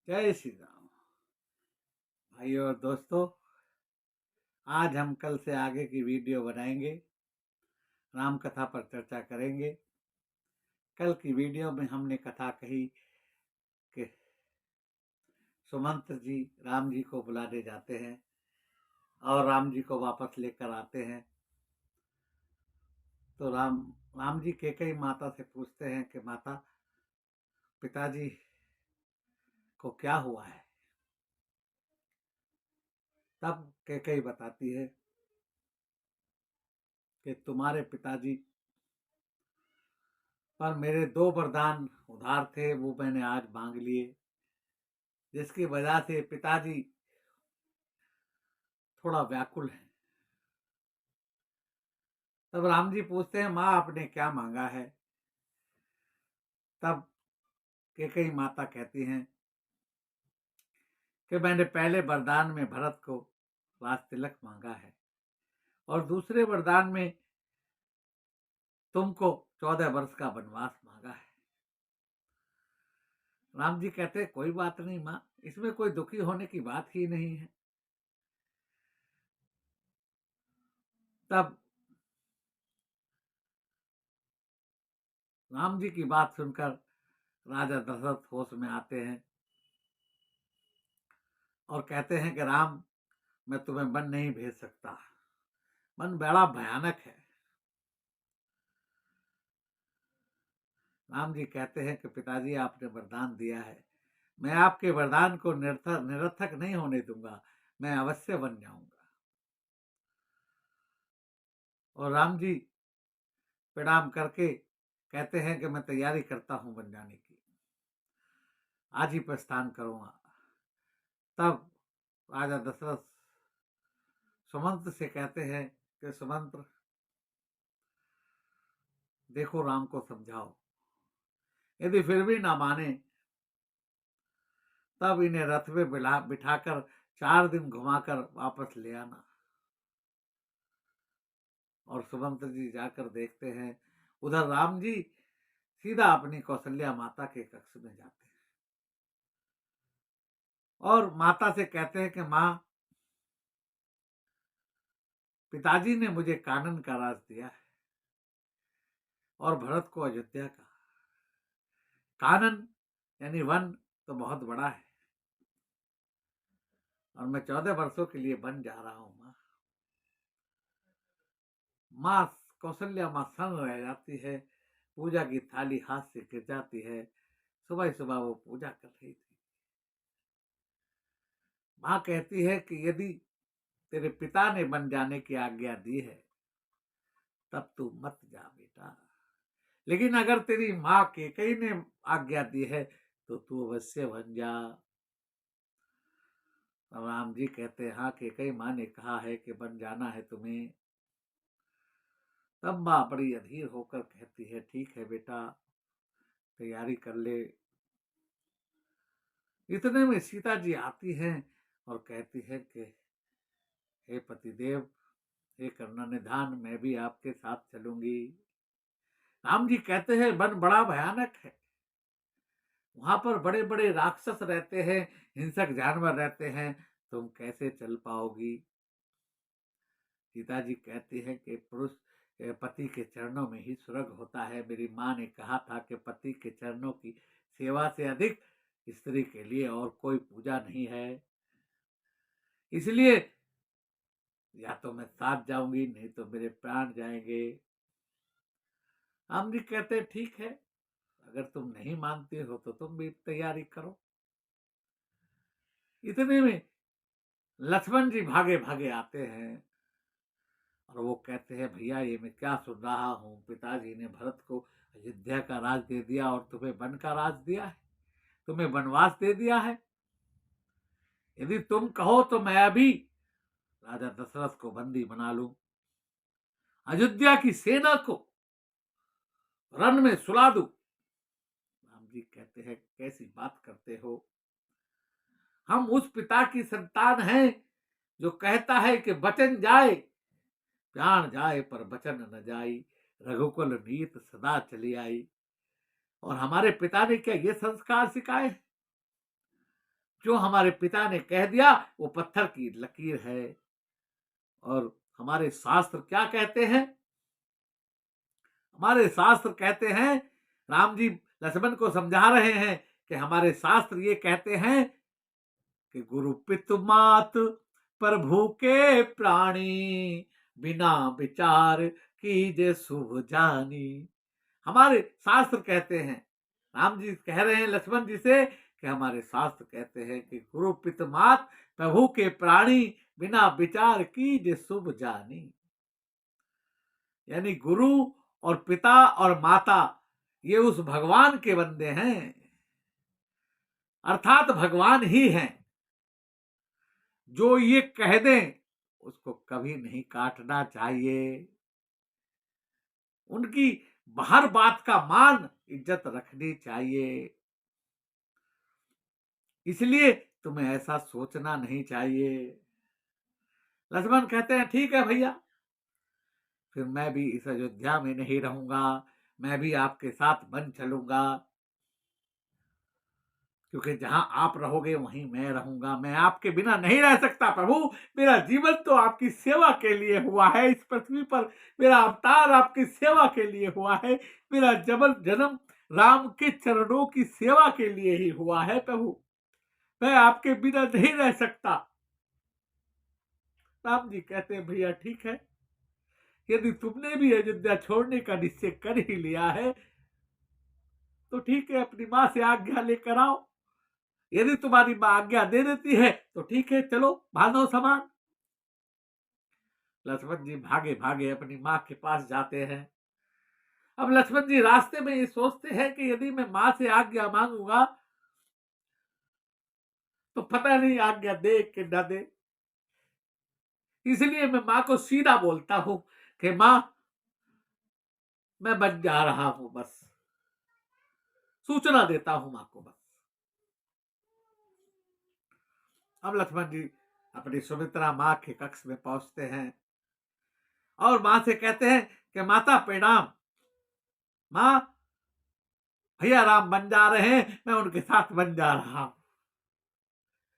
जय श्री राम। भाइयों और दोस्तों, आज हम कल से आगे की वीडियो बनाएंगे, राम कथा पर चर्चा करेंगे। कल की वीडियो में हमने कथा कही कि सुमंत्र जी राम जी को बुलाने जाते हैं और राम जी को वापस लेकर आते हैं। तो राम जी कैकेयी माता से पूछते हैं कि माता, पिताजी को क्या हुआ है। तब कैकेयी बताती है कि तुम्हारे पिताजी पर मेरे 2 वरदान उधार थे, वो मैंने आज मांग लिए, जिसकी वजह से पिताजी थोड़ा व्याकुल है। तब राम जी पूछते हैं, माँ आपने क्या मांगा है। तब कैकेयी माता कहती हैं कि मैंने पहले वरदान में भरत को राज तिलक मांगा है और दूसरे वरदान में तुमको 14 वर्ष का वनवास मांगा है। राम जी कहते हैं, कोई बात नहीं माँ, इसमें कोई दुखी होने की बात ही नहीं है। तब राम जी की बात सुनकर राजा दशरथ होश में आते हैं और कहते हैं कि राम, मैं तुम्हें वन नहीं भेज सकता, वन बड़ा भयानक है। राम जी कहते हैं कि पिताजी आपने वरदान दिया है, मैं आपके वरदान को निरर्थक नहीं होने दूंगा, मैं अवश्य वन जाऊंगा। और राम जी प्रणाम करके कहते हैं कि मैं तैयारी करता हूं वन जाने की, आज ही प्रस्थान करूंगा। तब राजा दशरथ सुमंत्र से कहते हैं कि सुमंत्र, देखो राम को समझाओ, यदि फिर भी ना माने तब इन्हें रथ में बिठाकर 4 दिन घुमाकर वापस ले आना। और सुमंत्र जी जाकर देखते हैं, उधर राम जी सीधा अपनी कौशल्या माता के कक्ष में जाते हैं और माता से कहते हैं कि माँ, पिताजी ने मुझे कानन का राज दिया है और भरत को अयोध्या का। कानन यानी वन तो बहुत बड़ा है और मैं 14 वर्षों के लिए वन जा रहा हूं। माँ माँ कौशल्या माँ सन्न रह जाती है, पूजा की थाली हाथ से गिर जाती है। सुबह सुबह वो पूजा कर रही थी। माँ कहती है कि यदि तेरे पिता ने वन जाने की आज्ञा दी है तब तू मत जा बेटा, लेकिन अगर तेरी माँ कैकेयी ने आज्ञा दी है तो तू अवश्य वन जा। राम जी कहते हैं, हाँ कैकेयी माँ ने कहा है कि वन जाना है तुम्हें। तब माँ बड़ी अधीर होकर कहती है, ठीक है बेटा, तैयारी कर ले। इतने में सीता जी आती हैं और कहती है कि हे पतिदेव, हे करना निधान, मैं भी आपके साथ चलूंगी। राम जी कहते हैं, वन बड़ा भयानक है, वहां पर बड़े बड़े राक्षस रहते हैं, हिंसक जानवर रहते हैं, तुम कैसे चल पाओगी। सीता जी कहती है कि पुरुष पति के चरणों में ही स्वर्ग होता है। मेरी माँ ने कहा था कि पति के चरणों की सेवा से अधिक स्त्री के लिए और कोई पूजा नहीं है, इसलिए या तो मैं साथ जाऊंगी, नहीं तो मेरे प्राण जाएंगे। राम जी कहते हैं, ठीक है, अगर तुम नहीं मानते हो तो तुम भी तैयारी करो। इतने में लक्ष्मण जी भागे भागे आते हैं और वो कहते हैं, भैया ये मैं क्या सुन रहा हूँ, पिताजी ने भरत को अयोध्या का राज दे दिया और तुम्हें वन का राज दिया है, तुम्हें वनवास दे दिया है। यदि तुम कहो तो मैं अभी राजा दशरथ को बंदी बना लूं, अयोध्या की सेना को रण में सुला दूं। राम जी कहते हैं, कैसी बात करते हो, हम उस पिता की संतान हैं जो कहता है कि वचन जाए प्राण जाए पर वचन न जाई, रघुकुल नीत सदा चली आई। और हमारे पिता ने क्या ये संस्कार सिखाए? जो हमारे पिता ने कह दिया वो पत्थर की लकीर है। और हमारे शास्त्र क्या कहते हैं? हमारे शास्त्र कहते हैं, राम जी लक्ष्मण को समझा रहे हैं कि हमारे शास्त्र ये कहते हैं कि गुरु पितु मात प्रभु के प्राणी, बिना विचार कीजे शुभ जानी। हमारे शास्त्र कहते हैं, राम जी कह रहे हैं लक्ष्मण जी से कि हमारे शास्त्र कहते हैं कि गुरु पितु मात प्रभु के प्राणी, बिना विचार कीजे शुभ जानी। यानी गुरु और पिता और माता ये उस भगवान के बंदे हैं, अर्थात भगवान ही हैं। जो ये कह दें उसको कभी नहीं काटना चाहिए। उनकी हर बात का मान इज्जत रखनी चाहिए। इसलिए तुम्हें ऐसा सोचना नहीं चाहिए। लक्ष्मण कहते हैं ठीक है भैया, फिर मैं भी इस अयोध्या में नहीं रहूंगा, मैं भी आपके साथ बन चलूंगा, क्योंकि जहां आप रहोगे वहीं मैं रहूंगा। मैं आपके बिना नहीं रह सकता प्रभु। मेरा जीवन तो आपकी सेवा के लिए हुआ है। इस पृथ्वी पर मेरा अवतार आपकी सेवा के लिए हुआ है। मेरा जन्म राम के चरणों की सेवा के लिए ही हुआ है प्रभु। मैं आपके बिना नहीं रह सकता। राम जी कहते हैं भैया ठीक है, यदि तुमने भी अयोध्या छोड़ने का निश्चय कर ही लिया है तो ठीक है, अपनी माँ से आज्ञा लेकर आओ। यदि तुम्हारी माँ आज्ञा दे देती है तो ठीक है, चलो बांधो सामान। लक्ष्मण जी भागे भागे अपनी माँ के पास जाते हैं। अब लक्ष्मण जी रास्ते में ये सोचते हैं कि यदि मैं माँ से आज्ञा मांगूंगा तो पता नहीं आज्ञा दे कि न दे। इसलिए मैं माँ को सीधा बोलता हूं कि माँ मैं बन जा रहा हूं, बस सूचना देता हूं माँ को बस। अब लक्ष्मण जी अपनी सुमित्रा माँ के कक्ष में पहुंचते हैं और माँ से कहते हैं कि माता प्रणाम। माँ भैया राम बन जा रहे हैं, मैं उनके साथ बन जा रहा हूं।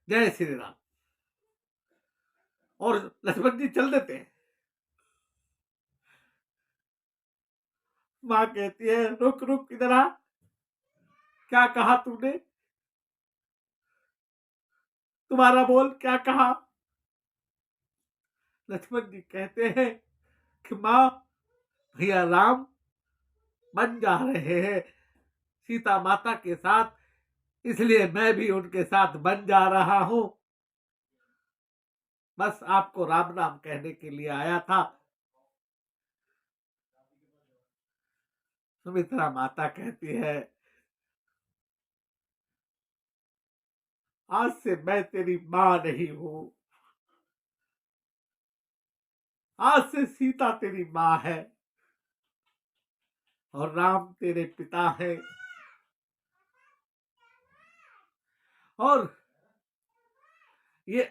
जय श्री राम। और लक्ष्मण जी चल देते हैं। माँ कहती है रुक रुक इधर आ, क्या कहा तूने? तुम्हारा बोल, क्या कहा? लक्ष्मण जी कहते हैं कि माँ भैया राम बन जा रहे हैं सीता माता के साथ, इसलिए मैं भी उनके साथ बन जा रहा हूं। बस आपको राम नाम कहने के लिए आया था। सुमित्रा माता कहती है आज से मैं तेरी मां नहीं हूं, आज से सीता तेरी मां है और राम तेरे पिता है। और ये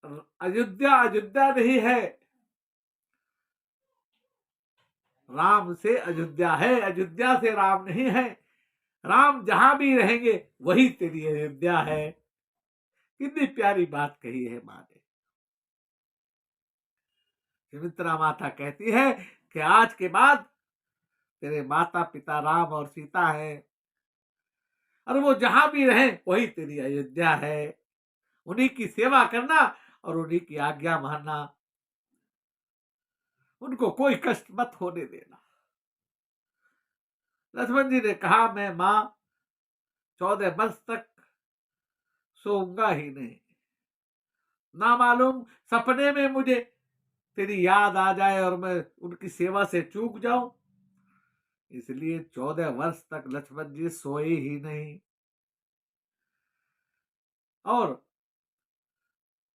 अयोध्या अयोध्या नहीं है, राम से अयोध्या है, अयोध्या से राम नहीं है। राम जहां भी रहेंगे वही तेरी अयोध्या है। कितनी प्यारी बात कही है मां ने। सुमित्रा माता कहती है कि आज के बाद तेरे माता पिता राम और सीता है और वो जहां भी रहे वही तेरी अयोध्या है। उन्हीं की सेवा करना और उन्हीं की आज्ञा मानना, उनको कोई कष्ट मत होने देना। लक्ष्मण जी ने कहा मैं मां 14 वर्ष तक सोऊंगा ही नहीं, ना मालूम सपने में मुझे तेरी याद आ जाए और मैं उनकी सेवा से चूक जाऊं। इसलिए 14 वर्ष तक लक्ष्मण जी सोए ही नहीं। और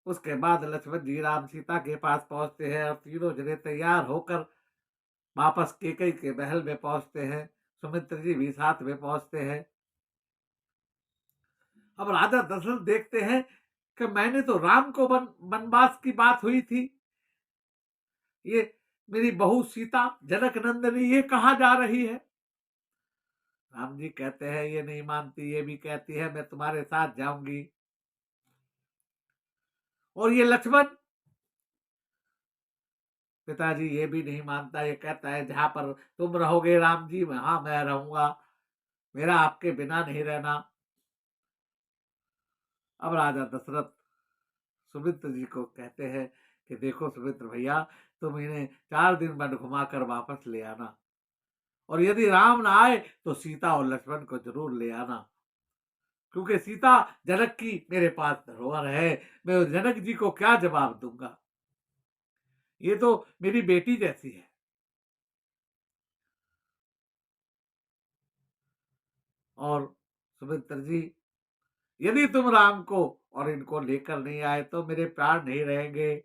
उसके बाद लक्ष्मण जी राम सीता के पास पहुंचते हैं और तीनों जने तैयार होकर वापस केकई के महल में पहुंचते हैं। सुमित्र जी भी साथ में पहुंचते हैं। अब राजा दशरथ देखते हैं कि मैंने तो राम को वनवास की बात हुई थी, ये मेरी बहू सीता जनक नंदनी ये कहा जा रही है। राम जी कहते हैं ये नहीं मानती, ये भी कहती है मैं तुम्हारे साथ जाऊंगी। और ये लक्ष्मण पिताजी ये भी नहीं मानता, ये कहता है जहां पर तुम रहोगे राम जी वहां मैं रहूंगा, मेरा आपके बिना नहीं रहना। अब राजा दशरथ सुमित्र जी को कहते हैं कि देखो सुमित्र भैया, तुम इन्हें 4 दिन वन घुमा कर वापस ले आना, और यदि राम ना आए तो सीता और लक्ष्मण को जरूर ले आना, क्योंकि सीता जनक की मेरे पास धरोहर है। मैं उस जनक जी को क्या जवाब दूंगा, ये तो मेरी बेटी जैसी है। और सुमित्र जी, यदि तुम राम को और इनको लेकर नहीं आए तो मेरे प्राण नहीं रहेंगे।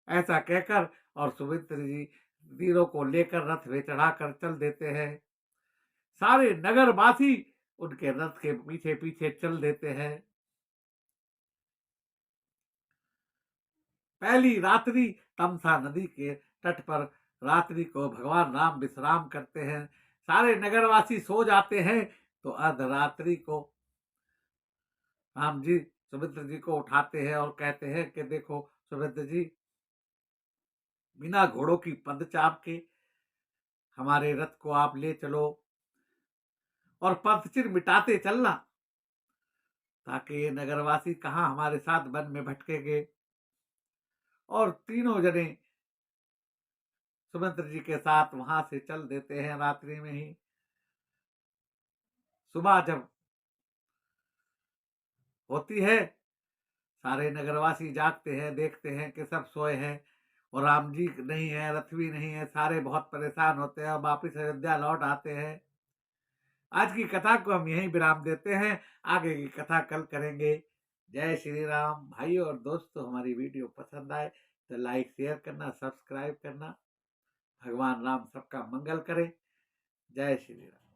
ऐसा कहकर और सुमित्र जी तीनों को लेकर रथ में चढ़ाकर चल देते हैं। सारे नगरवासी उनके रथ के पीछे पीछे चल देते हैं। पहली रात्रि तमसा नदी के तट पर रात्रि को भगवान राम विश्राम करते हैं। सारे नगरवासी सो जाते हैं तो अर्धरात्रि को राम जी सुमित्र जी को उठाते हैं और कहते हैं कि देखो सुमित्र जी, बिना घोड़ों की पदचाप के हमारे रथ को आप ले चलो और पथचिर मिटाते चलना, ताकि ये नगरवासी कहाँ हमारे साथ वन में भटकेंगे। और तीनों जने सुमित्र जी के साथ वहां से चल देते हैं रात्रि में ही। सुबह जब होती है, सारे नगरवासी जागते हैं, देखते हैं कि सब सोए हैं और राम जी नहीं है, रथ भी नहीं है। सारे बहुत परेशान होते हैं और वापिस अयोध्या लौट आते हैं। आज की कथा को हम यहीं विराम देते हैं, आगे की कथा कल करेंगे। जय श्री राम। भाइयों और दोस्तों, हमारी वीडियो पसंद आए तो लाइक शेयर करना, सब्सक्राइब करना। भगवान राम सबका मंगल करे। जय श्री राम।